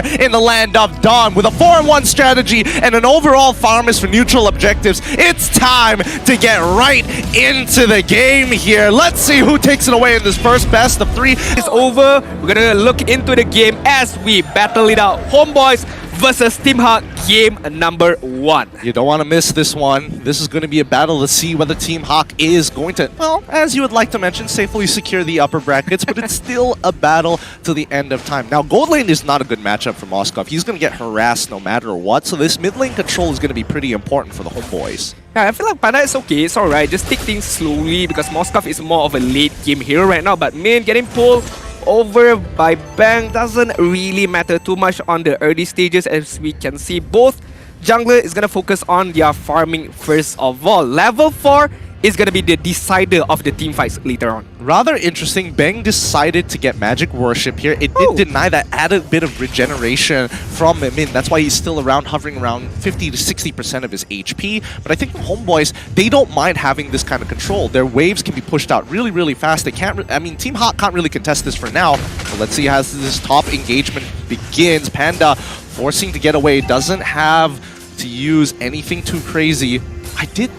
here in the land of Dawn with a 4-1 strategy and an overall farmers for neutral objectives. It's time to get right into the game here. Let's see who takes it away in this first best of 3. It's over. We're gonna look into the game as we battle it out. Homeboys versus Team Haq, game number 1. You don't want to miss this one. This is going to be a battle to see whether Team Haq is going to, well, as you would like to mention, safely secure the upper brackets, but it's still a battle to the end of time. Now, gold lane is not a good matchup for Moskov. He's going to get harassed no matter what, so this mid lane control is going to be pretty important for the Homeboys. Yeah, I feel like Panda is okay, it's alright. Just take things slowly because Moskov is more of a late game hero right now, but Min getting pulled over by Bang doesn't really matter too much on the early stages. As we can see, both jungler is gonna focus on their farming first of all. Level 4 is gonna be the decider of the team fights later on. Rather interesting, Bang decided to get Magic Worship here. It did deny that added bit of regeneration from Min. That's why he's still around, hovering around 50 to 60% of his HP. But I think the Homeboys, they don't mind having this kind of control. Their waves can be pushed out really, really fast. They can't, I mean, Team Haq can't really contest this for now. But let's see how this top engagement begins. Panda forcing to get away, doesn't have to use anything too crazy.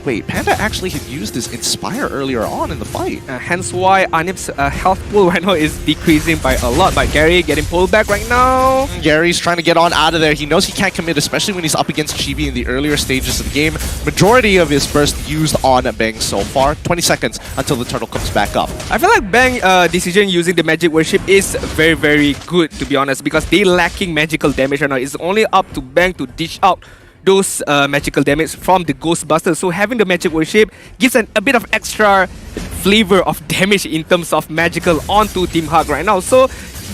Wait, Panda actually had used his Inspire earlier on in the fight. Hence why Anip's health pool right now is decreasing by a lot. But Gary getting pulled back right now. Gary's trying to get on out of there. He knows he can't commit, especially when he's up against Chibi in the earlier stages of the game. Majority of his burst used on Bang so far. 20 seconds until the turtle comes back up. I feel like Bang decision using the Magic Worship is very, very good, to be honest, because they lacking magical damage right now. It's only up to Bang to dish out those magical damage from the Ghostbusters. So having the Magic Worship gives a bit of extra flavor of damage in terms of magical onto Team Haq right now. So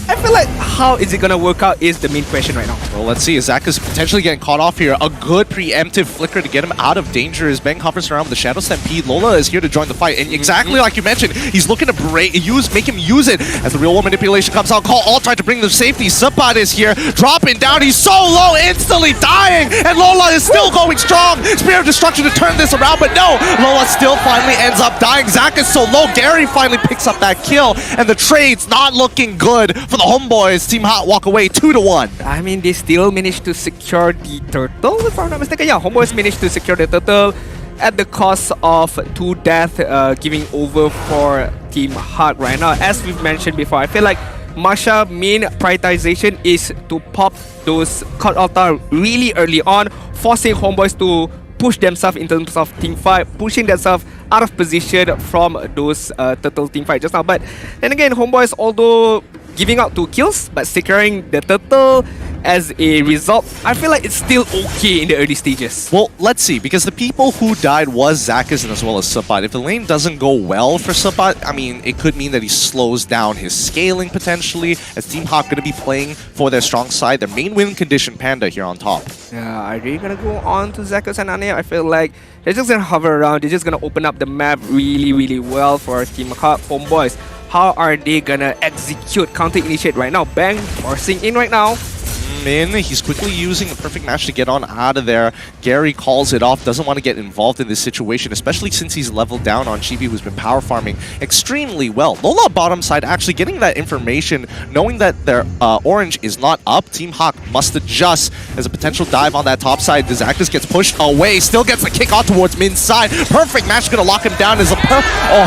I feel like how is it gonna work out is the main question right now. Well, let's see. Zach is potentially getting caught off here. A good preemptive flicker to get him out of danger as Bang hovers around with the Shadow Stampede. Lola is here to join the fight, and exactly like you mentioned, he's looking to make him use it as the real world manipulation comes out. Call all trying to bring the safety. Supat is here, dropping down. He's so low, instantly dying, and Lola is still going strong. Spear of Destruction to turn this around, but no, Lola still finally ends up dying. Zach is so low. Gary finally picks up that kill, and the trade's not looking good for the Homeboys. Team Haq walk away 2-1. I mean, they still managed to secure the turtle, if I'm not mistaken. Yeah, Homeboys managed to secure the turtle at the cost of 2 death, giving over for Team Haq right now. As we've mentioned before, I feel like Masha main prioritization is to pop those Cut Altar really early on, forcing Homeboys to push themselves in terms of team fight, pushing themselves out of position from those turtle team fight just now. But then again, Homeboys, although giving out 2 kills, but securing the turtle as a result, I feel like it's still okay in the early stages. Well, let's see, because the people who died was Zakaz as well as Supat. If the lane doesn't go well for Supat, I mean, it could mean that he slows down his scaling potentially, as Team Haq going to be playing for their strong side, their main win condition Panda here on top. Yeah, are they gonna go on to Zakaz and Ane? I feel like they're just gonna hover around, they're just gonna open up the map really, really well for Team Haq. Homeboys, how are they gonna execute counter-initiate right now? Bang forcing in right now. In, he's quickly using the perfect match to get on out of there. Gary calls it off, doesn't want to get involved in this situation, especially since he's leveled down on Chibi, who's been power farming extremely well. Lola bottom side actually getting that information, knowing that their orange is not up. Team Haq must adjust as a potential dive on that top side. Dizakis gets pushed away, still gets the kick out towards Min's side. Perfect match gonna lock him down as a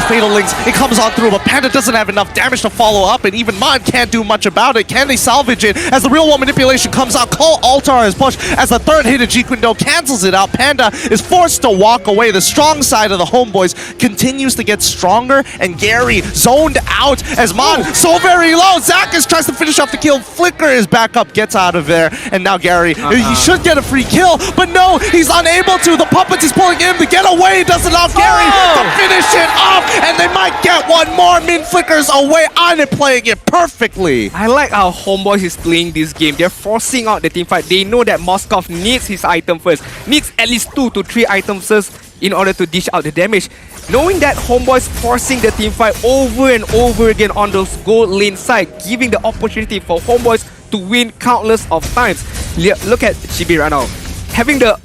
Fatal Links. It comes on through, but Panda doesn't have enough damage to follow up, and even Mon can't do much about it. Can they salvage it as the real world manipulation comes out? Call Altar is pushed as the third hit of Jeet Do cancels it out. Panda is forced to walk away. The strong side of the Homeboys continues to get stronger, and Gary zoned out as Mon so very low. Zakaz tries to finish off the kill. Flicker is back up, gets out of there, and now Gary, he should get a free kill, but no, he's unable to. The Puppets is pulling him to get away, doesn't allow Gary to finish it off, and they might get one more. Min flickers away. I'm playing it perfectly. I like how Homeboys is playing this game. They're forcing out the team fight. They know that Moskov needs his item first, needs at least 2 to 3 items first in order to dish out the damage. Knowing that Homeboys forcing the team fight over and over again on those gold lane side, giving the opportunity for Homeboys to win countless of times. Look at Chibi right now, having the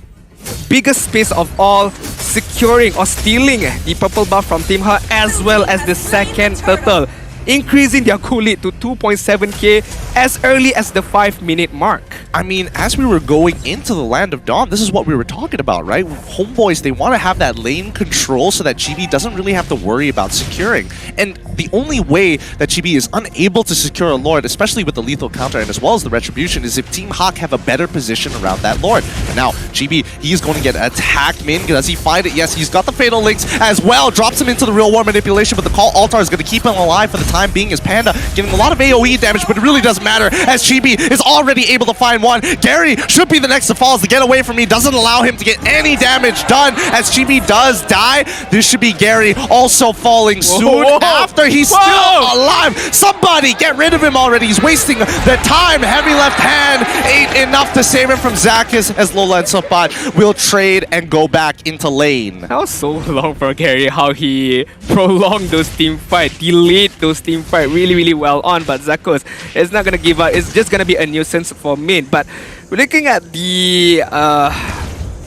biggest space of all, securing or stealing the purple buff from Team Haq as well as the second turtle. increasing their goal lead to 2.7k as early as the 5-minute mark. I mean, as we were going into the Land of Dawn, this is what we were talking about, right? Homeboys, they want to have that lane control so that GB doesn't really have to worry about securing. And the only way that GB is unable to secure a Lord, especially with the lethal counter and as well as the Retribution, is if Team Haq have a better position around that Lord. And now, GB, he is going to get attacked. Min, does he find it? Yes, he's got the Fatal Links as well. Drops him into the Real War Manipulation, but the Call Altar is going to keep him alive for the time being as Panda getting a lot of AoE damage, but it really doesn't matter as GB is already able to find one. Gary should be the next to fall as the get away from me doesn't allow him to get any damage done as GB does die. This should be Gary also falling soon after he's still alive. Somebody get rid of him already. He's wasting the time. Heavy left hand ain't enough to save him from Zakis as Lola and Sopat will trade and go back into lane. That was so long for Gary, how he prolonged those team fight, delayed those team fight really well on, but Zakos is not gonna give up. It's just gonna be a nuisance for Min. But we're looking at the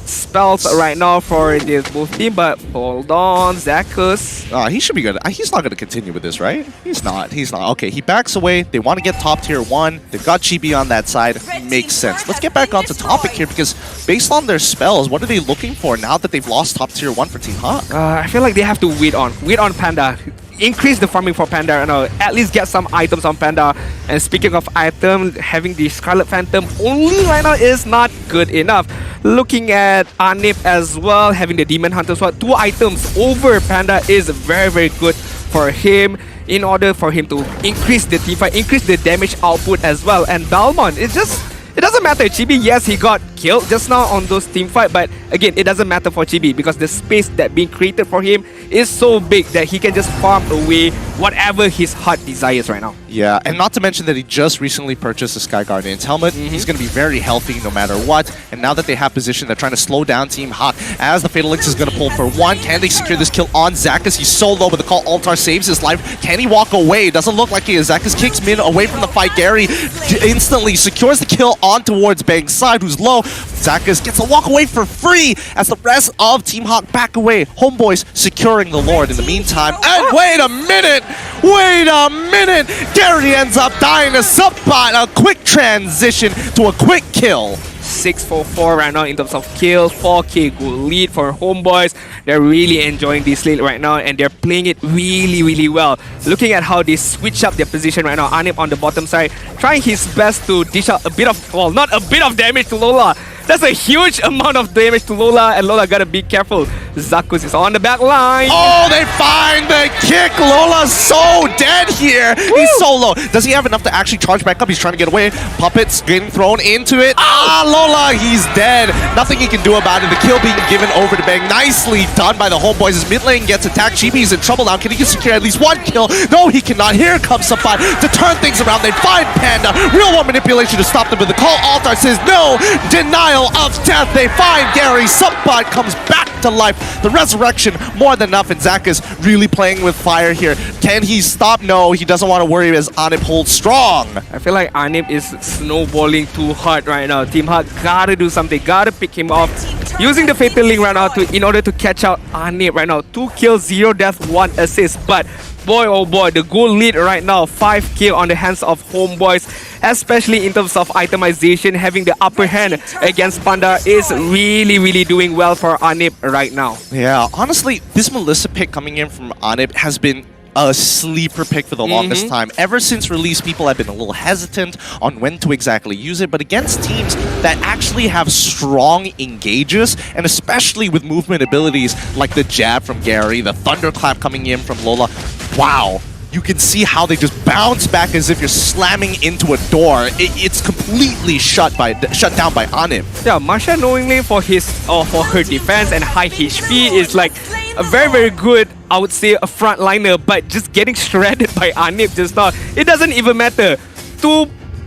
spells right now for this both team, but hold on, Zakos. He should be good. He's not going to continue with this, right? He's not. Okay, he backs away. They want to get top tier 1. They've got GB on that side. Makes sense. Let's get back onto topic here because based on their spells, what are they looking for now that they've lost top tier 1 for Team Haq? I feel like they have to wait on Panda. Increase the farming for Panda, at least get some items on Panda. And speaking of items, having the Scarlet Phantom only right now is not good enough. Looking at Anip as well, having the Demon Hunter Sword, 2 items over Panda is very good for him in order for him to increase the team fight, increase the damage output as well. And Balmon, it doesn't matter. Chibi, yes, he got killed just now on those team fight, but again, it doesn't matter for Chibi because the space that being created for him is so big that he can just farm away whatever his heart desires right now. Yeah, and not to mention that he just recently purchased the Sky Guardian's helmet. He's going to be very healthy no matter what. And now that they have position, they're trying to slow down Team Haq as the Fatal Links is going to pull for 1. Can they secure this kill on Zakis? He's so low, but the Call Altar saves his life. Can he walk away? Doesn't look like he is. Zakis kicks Min away from the fight. Gary instantly secures the kill on towards Bang's side, who's low. Zakis gets a walk away for free as the rest of Team Haq back away. Homeboys securing the Lord in the meantime. And wait a minute! Gary ends up dying to Subbot. A quick transition to a quick kill. 6-4-4 right now in terms of kills, 4k goal lead for Homeboys. They're really enjoying this lead right now and they're playing it really well. Looking at how they switch up their position right now, Anip on the bottom side, trying his best to dish out a bit of, well, not a bit of damage to Lola. That's a huge amount of damage to Lola, and Lola gotta be careful. Zakos is on the back line. Oh, they find the kick. Lola's so dead here. Woo! He's so low. Does he have enough to actually charge back up? He's trying to get away. Puppets getting thrown into it. Lola, he's dead. Nothing he can do about it. The kill being given over to Bang. Nicely done by the Homeboys. His mid lane gets attacked. GP's in trouble now. Can he secure at least 1 kill? No, he cannot. Here comes Safai to turn things around. They find Panda. Real War Manipulation to stop them, but the Call Altar says no. Denial of death. They find Gary. Subbot comes back to life. The resurrection, more than enough, and Zakis really playing with fire here. Can he stop? No, he doesn't want to worry as Anip holds strong. I feel like Anip is snowballing too hard right now. Team Haq gotta do something, gotta pick him off. Using the Fatal Link right now in order to catch out Anip right now. 2 kills, 0 death, 1 assist. But boy, oh boy, the goal lead right now, 5 kill on the hands of Homeboys, especially in terms of itemization, having the upper hand against Panda is really doing well for Anip right now. Yeah, honestly, this Melissa pick coming in from Anip has been a sleeper pick for the longest time. Ever since release, people have been a little hesitant on when to exactly use it, but against teams that actually have strong engages, and especially with movement abilities like the jab from Gary, the thunderclap coming in from Lola, wow. You can see how they just bounce back as if you're slamming into a door. It's completely shut down by Anip. Yeah, Masha knowingly for her defense and high HP is like a very good, I would say, a frontliner, but just getting shredded by Anip just now. It doesn't even matter. 2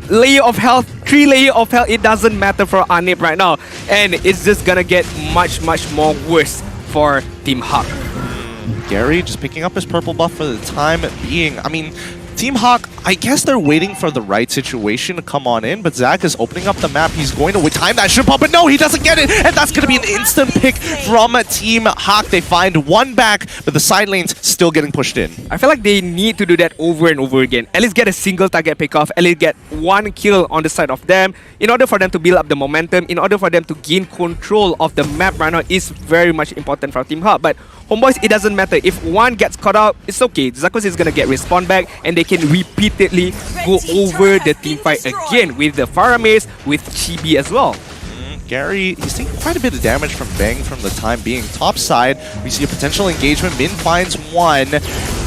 layer of health, 3 layer of health, it doesn't matter for Anip right now. And it's just gonna get much more worse for Team Haq. Gary just picking up his purple buff for the time being. I mean, Team Haq, I guess they're waiting for the right situation to come on in, but Zach is opening up the map. He's going to time that shrimp up, but no, he doesn't get it, and that's going to be an instant pick from Team Haq. They find one back, but the side lane's still getting pushed in. I feel like they need to do that over and over again. At least get a single target pick off, at least get one kill on the side of them, in order for them to build up the momentum, in order for them to gain control of the map right now is very much important for Team Haq. But Homebois, it doesn't matter. If one gets caught out, it's okay. Zakos is gonna get respawn back and they can repeatedly go over the team fight again with the Faramis, with Chibi as well. Gary, he's taking quite a bit of damage from Bang from the time being. Top side, we see a potential engagement. Min finds one.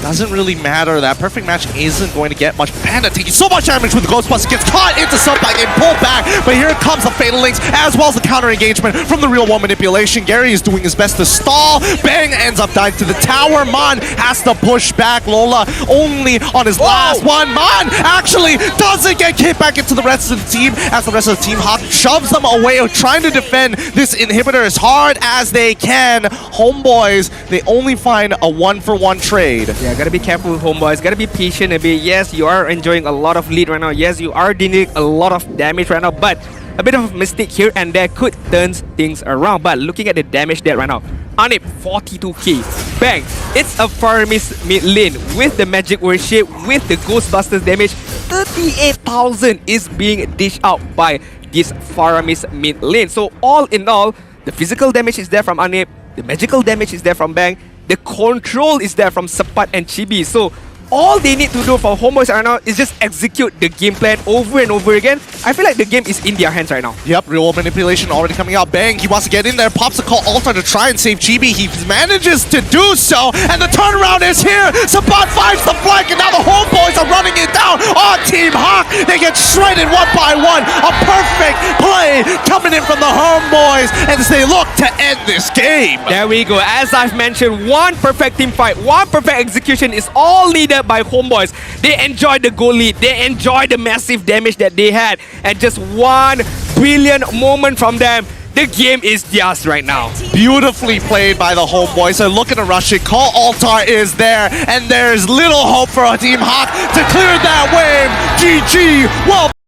Doesn't really matter. That perfect match isn't going to get much. Panda taking so much damage with the Ghostbuster. Gets caught into something and pulled back. But here comes the Fatal Links as well as the counter engagement from the real one manipulation. Gary is doing his best to stall. Bang ends up dying to the tower. Mon has to push back. Lola only on his last one. Mon actually doesn't get kicked back into the rest of the team as the rest of the Team Haq shoves them away, trying to defend this inhibitor as hard as they can. Homebois, they only find a 1-for-1 trade. Yeah, gotta be careful with Homebois. Gotta be patient a bit. Yes, you are enjoying a lot of lead right now. Yes, you are dealing a lot of damage right now, but a bit of a mistake here and there could turn things around. But looking at the damage there right now, Anip 42k. Bang! It's a Faramis mid lane with the magic worship, with the Ghostbusters damage. 38,000 is being dished out by this Faramis mid lane. So all in all, the physical damage is there from Anip, the magical damage is there from Bang, the control is there from Sapat and Chibi. So all they need to do for Homebois right now is just execute the game plan over and over again. I feel like the game is in their hands right now. Yep, real world manipulation already coming out. Bang, he wants to get in there, pops a call Altar to try and save Chibi. He manages to do so, and the turnaround is here. Sabat finds the flank, and now the Homebois are running it down on Team Haq. They get shredded one by one. A perfect play coming in from the Homebois as they look to end this game. There we go. As I've mentioned, one perfect team fight, one perfect execution is all needed by Homebois. They enjoyed the goal lead, they enjoyed the massive damage that they had, and just one brilliant moment from them. The game is theirs right now. Beautifully played by the Homebois. So looking to rush it. Call Altar is there, and there's little hope for a Team Haq to clear that wave. GG. Well